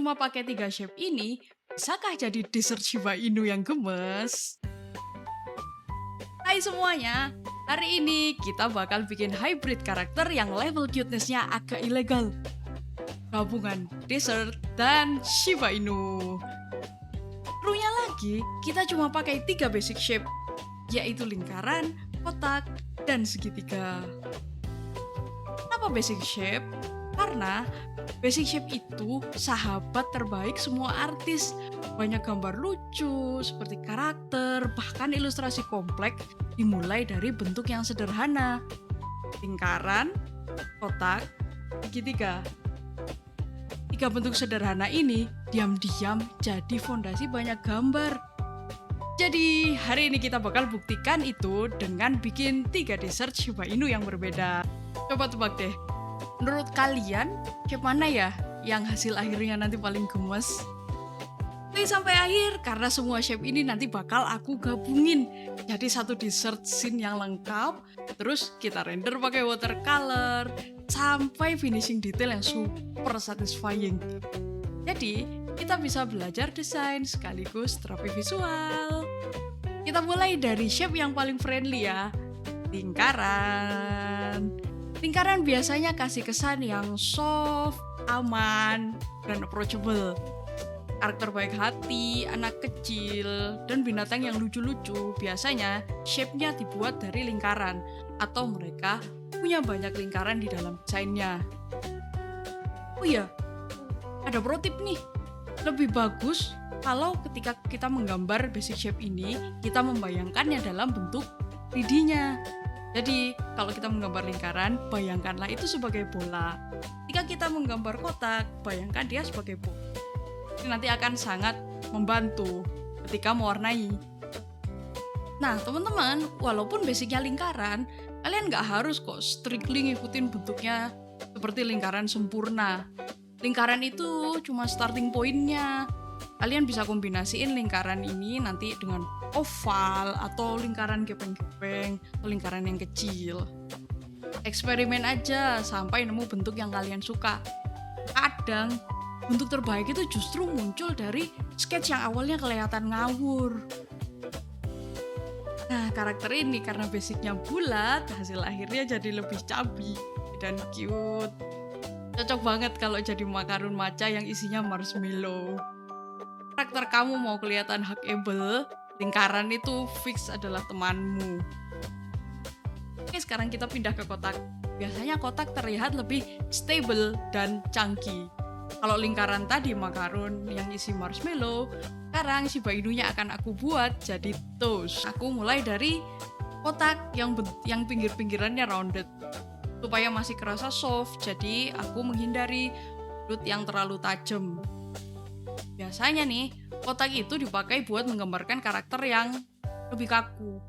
cuma pakai 3 shape ini, bisakah jadi dessert Shiba Inu yang gemes? Hai semuanya, hari ini kita bakal bikin hybrid karakter yang level cuteness-nya agak ilegal. Gabungan dessert dan Shiba Inu. Serunya lagi, kita cuma pakai 3 basic shape, yaitu lingkaran, kotak, dan segitiga. Kenapa basic shape? Karena basic shape itu sahabat terbaik semua artis. Banyak gambar lucu, seperti karakter, bahkan ilustrasi kompleks dimulai dari bentuk yang sederhana. Lingkaran, kotak, segitiga. 3 bentuk sederhana ini diam-diam jadi fondasi banyak gambar. Jadi hari ini kita bakal buktikan itu dengan bikin 3 dessert Shiba Inu yang berbeda. Coba tebak deh, menurut kalian shape mana ya yang hasil akhirnya nanti paling gemes? Stay sampai akhir karena semua shape ini nanti bakal aku gabungin jadi satu dessert scene yang lengkap. Terus kita render pakai watercolor sampai finishing detail yang super satisfying. Jadi kita bisa belajar desain sekaligus terapi visual. Kita mulai dari shape yang paling friendly ya, lingkaran. Lingkaran biasanya kasih kesan yang soft, aman, dan approachable. Karakter baik hati, anak kecil, dan binatang yang lucu-lucu biasanya shape-nya dibuat dari lingkaran atau mereka punya banyak lingkaran di dalam desainnya. Oh iya, ada pro tip nih. Lebih bagus kalau ketika kita menggambar basic shape ini, kita membayangkannya dalam bentuk 3D-nya. Jadi, kalau kita menggambar lingkaran, bayangkanlah itu sebagai bola. Ketika kita menggambar kotak, bayangkan dia sebagai bola. Ini nanti akan sangat membantu ketika mewarnai. Nah, teman-teman, walaupun basicnya lingkaran, kalian nggak harus kok strictly ngikutin bentuknya seperti lingkaran sempurna. Lingkaran itu cuma starting point-nya. Kalian bisa kombinasiin lingkaran ini nanti dengan oval atau lingkaran gepeng-gepeng atau lingkaran yang kecil. Eksperimen aja sampai nemu bentuk yang kalian suka. Kadang bentuk terbaik itu justru muncul dari sketch yang awalnya kelihatan ngawur. Nah, karakter ini karena basicnya bulat, hasil akhirnya jadi lebih chubby dan cute. Cocok banget kalau jadi makarun matcha yang isinya marshmallow. Karakter kamu mau kelihatan huggable, lingkaran itu fix adalah temanmu. Oke, sekarang kita pindah ke kotak. Biasanya kotak terlihat lebih stable dan chunky. Kalau lingkaran tadi makarun yang isi marshmallow, sekarang Shiba Inunya akan aku buat jadi toast. Aku mulai dari kotak yang pinggir-pinggirannya rounded supaya masih kerasa soft, jadi aku menghindari sudut yang terlalu tajam. Biasanya nih, kotak itu dipakai buat menggambarkan karakter yang lebih kaku,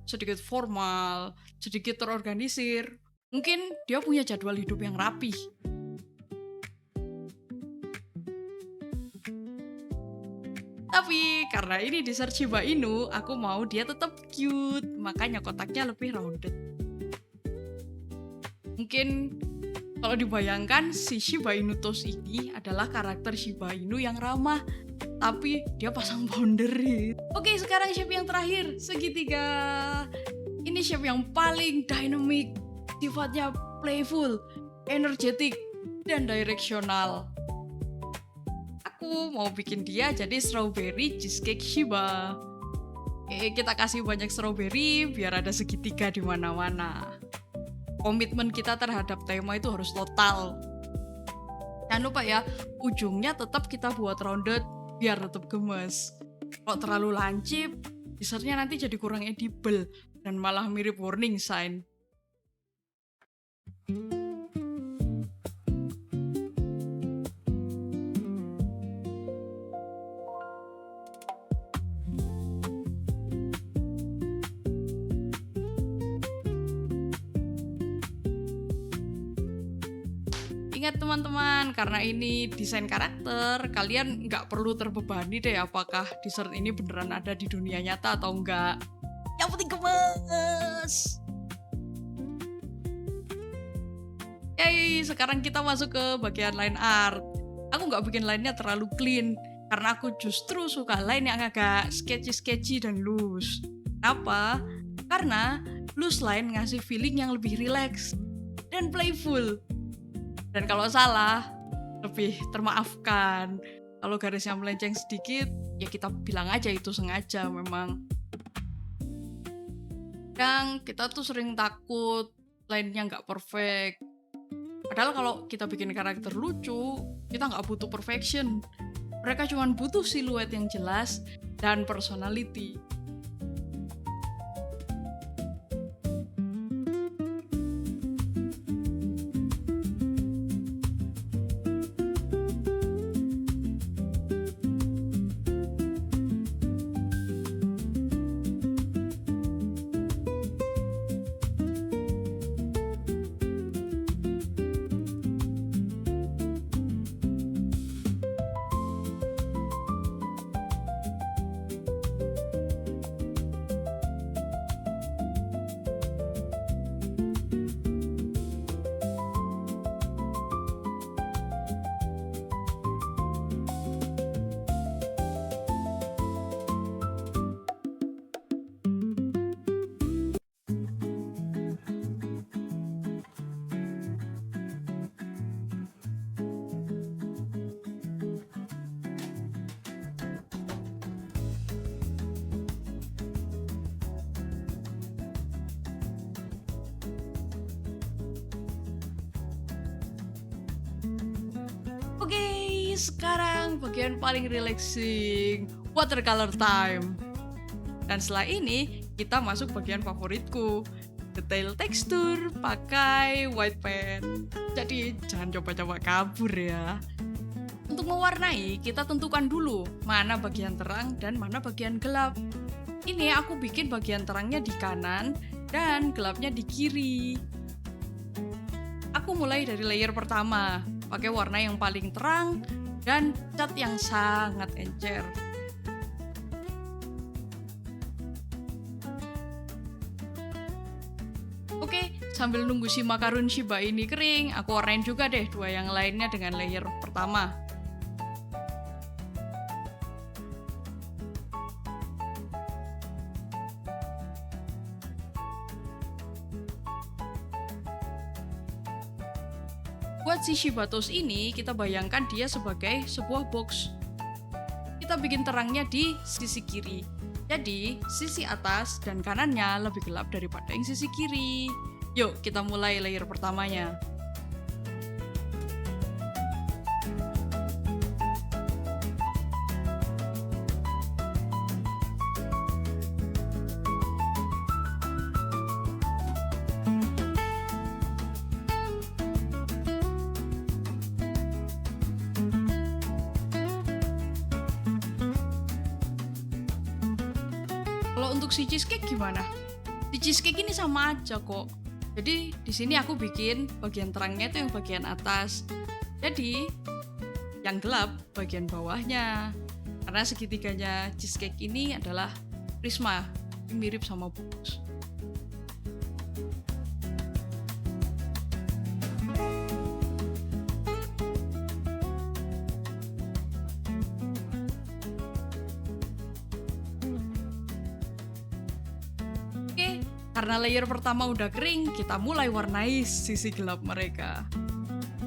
sedikit formal, sedikit terorganisir. Mungkin dia punya jadwal hidup yang rapih. Tapi karena ini dessert Shiba Inu, aku mau dia tetap cute, makanya kotaknya lebih rounded. Mungkin kalau dibayangkan si Shiba Inu Toast ini adalah karakter Shiba Inu yang ramah, tapi dia pasang boundary. Oke, sekarang shape yang terakhir, segitiga. Ini shape yang paling dynamic, sifatnya playful, energetik, dan directional. Aku mau bikin dia jadi strawberry cheesecake Shiba. Kita kasih banyak strawberry biar ada segitiga di mana-mana. Komitmen kita terhadap tema itu harus total. Jangan lupa ya, ujungnya tetap kita buat rounded biar tetap gemes. Kalau terlalu lancip, dessertnya nanti jadi kurang edible dan malah mirip warning sign. Ingat teman-teman, karena ini desain karakter, kalian nggak perlu terbebani deh apakah dessert ini beneran ada di dunia nyata atau enggak. Yang penting gemes! Yay, sekarang kita masuk ke bagian line art. aku nggak bikin line-nya terlalu clean, karena aku justru suka line yang agak sketchy dan loose. Kenapa? Karena loose line ngasih feeling yang lebih relax dan playful. Dan kalau salah, lebih termaafkan. Kalau garisnya melenceng sedikit, ya kita bilang aja itu sengaja memang. Kadang kita tuh sering takut line-nya nggak perfect. Padahal kalau kita bikin karakter lucu, kita nggak butuh perfection. Mereka cuma butuh siluet yang jelas dan personality. Oke, sekarang bagian paling relaxing, watercolor time. Dan setelah ini, kita masuk bagian favoritku, detail tekstur pakai white pen. Jadi jangan coba-coba kabur ya. Untuk mewarnai, kita tentukan dulu mana bagian terang dan mana bagian gelap. Ini aku bikin bagian terangnya di kanan dan gelapnya di kiri. Aku mulai dari layer pertama, pakai warna yang paling terang dan cat yang sangat encer. Oke, sambil nunggu si makarun Shiba ini kering, aku warnain juga deh dua yang lainnya dengan layer pertama. Buat si Shiba Toast ini, kita bayangkan dia sebagai sebuah box. Kita bikin terangnya di sisi kiri. Jadi, sisi atas dan kanannya lebih gelap daripada yang sisi kiri. Yuk, kita mulai layer pertamanya. Kalau untuk si cheesecake gimana? Si cheesecake ini sama aja kok. Jadi di sini aku bikin bagian terangnya itu yang bagian atas. Jadi yang gelap bagian bawahnya. Karena segitiganya cheesecake ini adalah prisma, mirip sama box. Karena layer pertama udah kering, kita mulai warnai sisi gelap mereka.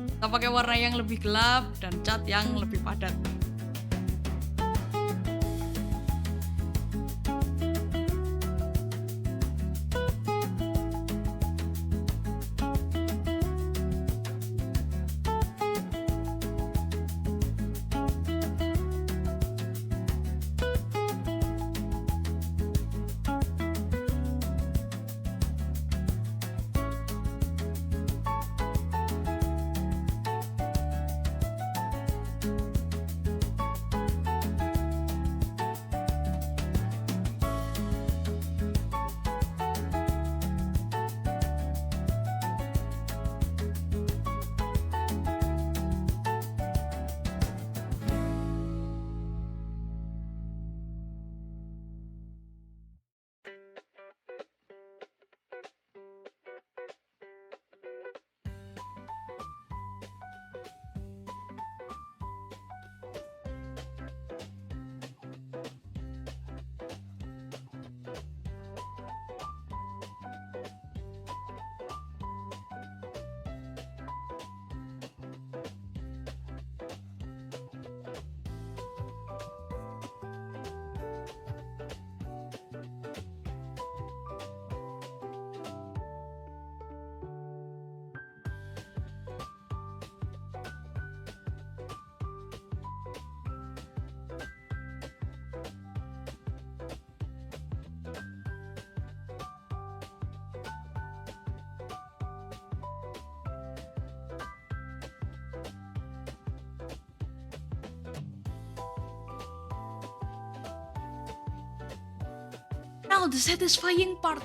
Kita pakai warna yang lebih gelap dan cat yang lebih padat. now the satisfying part.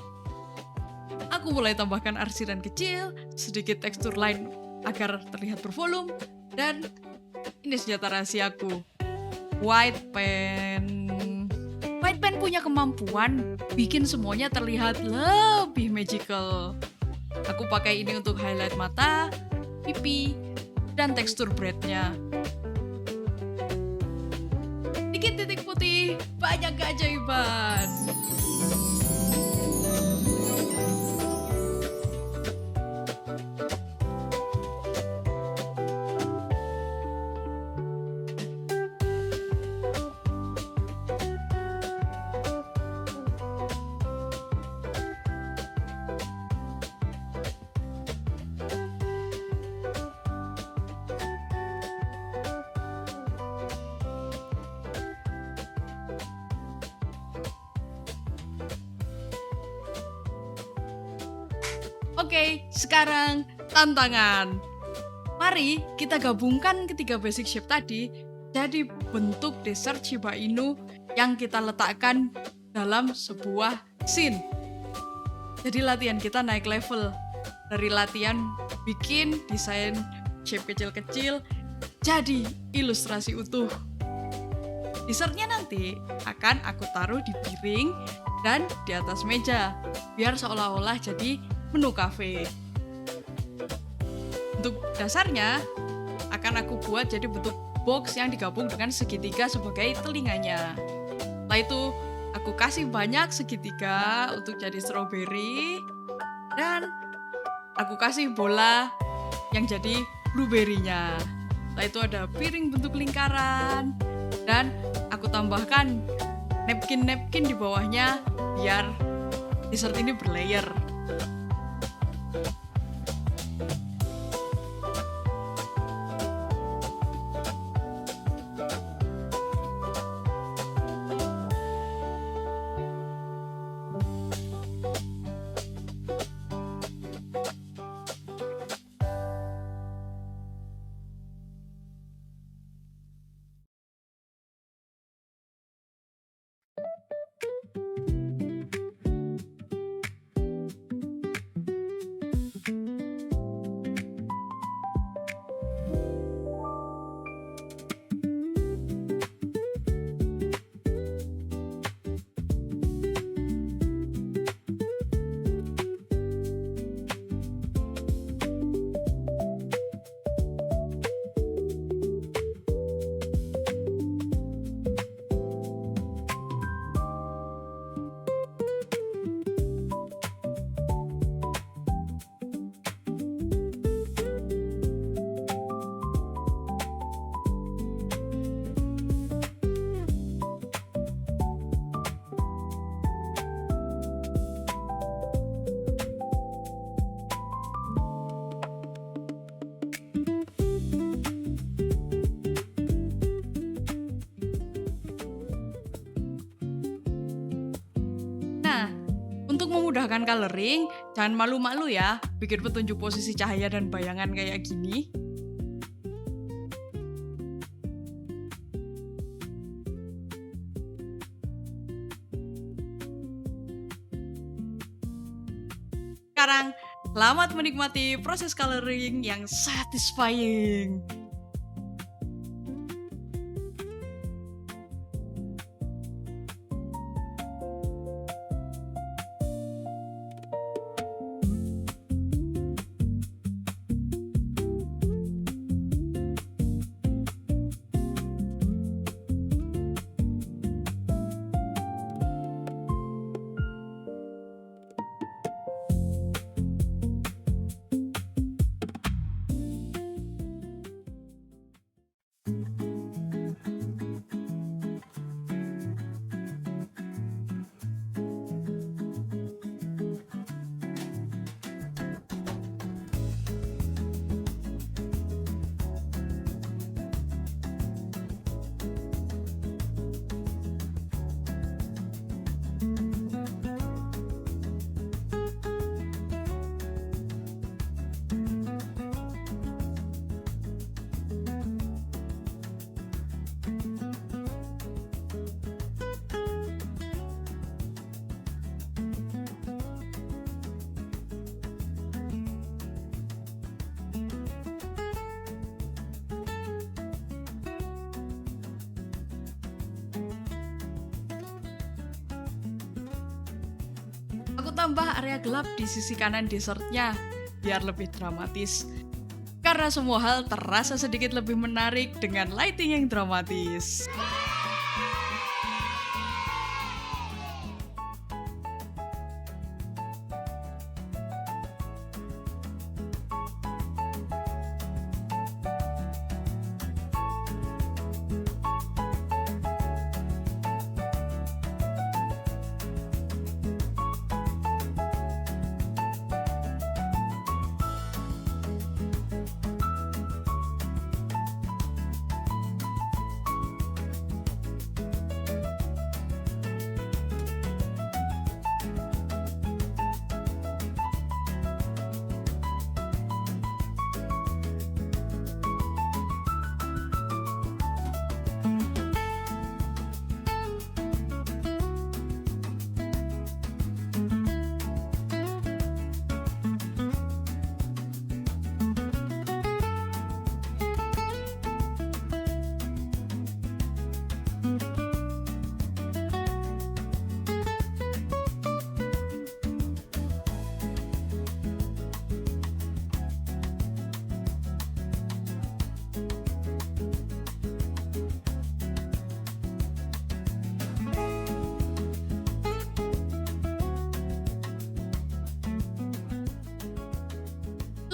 Aku mulai tambahkan arsiran kecil, sedikit tekstur lain agar terlihat bervolume, dan ini senjata rahasiaku. White pen. White pen punya kemampuan bikin semuanya terlihat lebih magical. Aku pakai ini untuk highlight mata, pipi, dan tekstur breadnya. Dikit titik putih, banyak keajaiban. Oke, sekarang tantangan. Mari kita gabungkan ketiga basic shape tadi jadi bentuk dessert Shiba Inu yang kita letakkan dalam sebuah scene. Jadi latihan kita naik level. Dari latihan bikin desain shape kecil-kecil jadi ilustrasi utuh. Dessertnya nanti akan aku taruh di piring dan di atas meja, biar seolah-olah jadi menu kafe. Untuk dasarnya akan aku buat jadi bentuk box yang digabung dengan segitiga sebagai telinganya. Setelah itu aku kasih banyak segitiga untuk jadi strawberry dan aku kasih bola yang jadi blueberry-nya. Setelah itu ada piring bentuk lingkaran dan aku tambahkan napkin di bawahnya biar dessert ini berlayer. Untuk memudahkan coloring, jangan malu-malu ya, bikin petunjuk posisi cahaya dan bayangan kayak gini. Sekarang, selamat menikmati proses coloring yang satisfying. tambah area gelap di sisi kanan dessertnya, biar lebih dramatis. Karena semua hal terasa sedikit lebih menarik dengan lighting yang dramatis.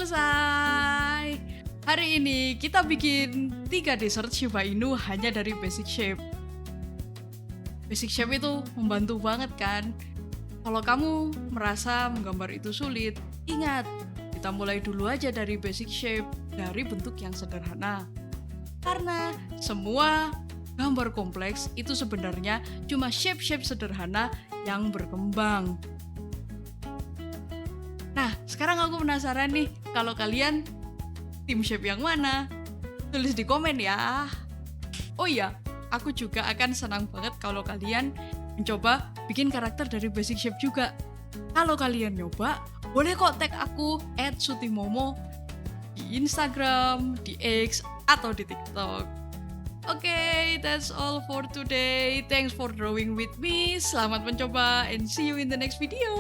Selesai. Hari ini kita bikin 3 dessert Shiba Inu hanya dari basic shape. Basic shape itu membantu banget kan? Kalau kamu merasa menggambar itu sulit, ingat, kita mulai dulu aja dari basic shape, dari bentuk yang sederhana. Karena semua gambar kompleks itu sebenarnya cuma shape-shape sederhana yang berkembang. Nah, sekarang aku penasaran nih, kalau kalian tim shape yang mana? Tulis di komen ya. Oh iya, aku juga akan senang banget kalau kalian mencoba bikin karakter dari basic shape juga. Kalau kalian nyoba, boleh kok tag aku @sutimomo di Instagram, di X, atau di TikTok. Okay, that's all for today. Thanks for drawing with me. Selamat mencoba and see you in the next video.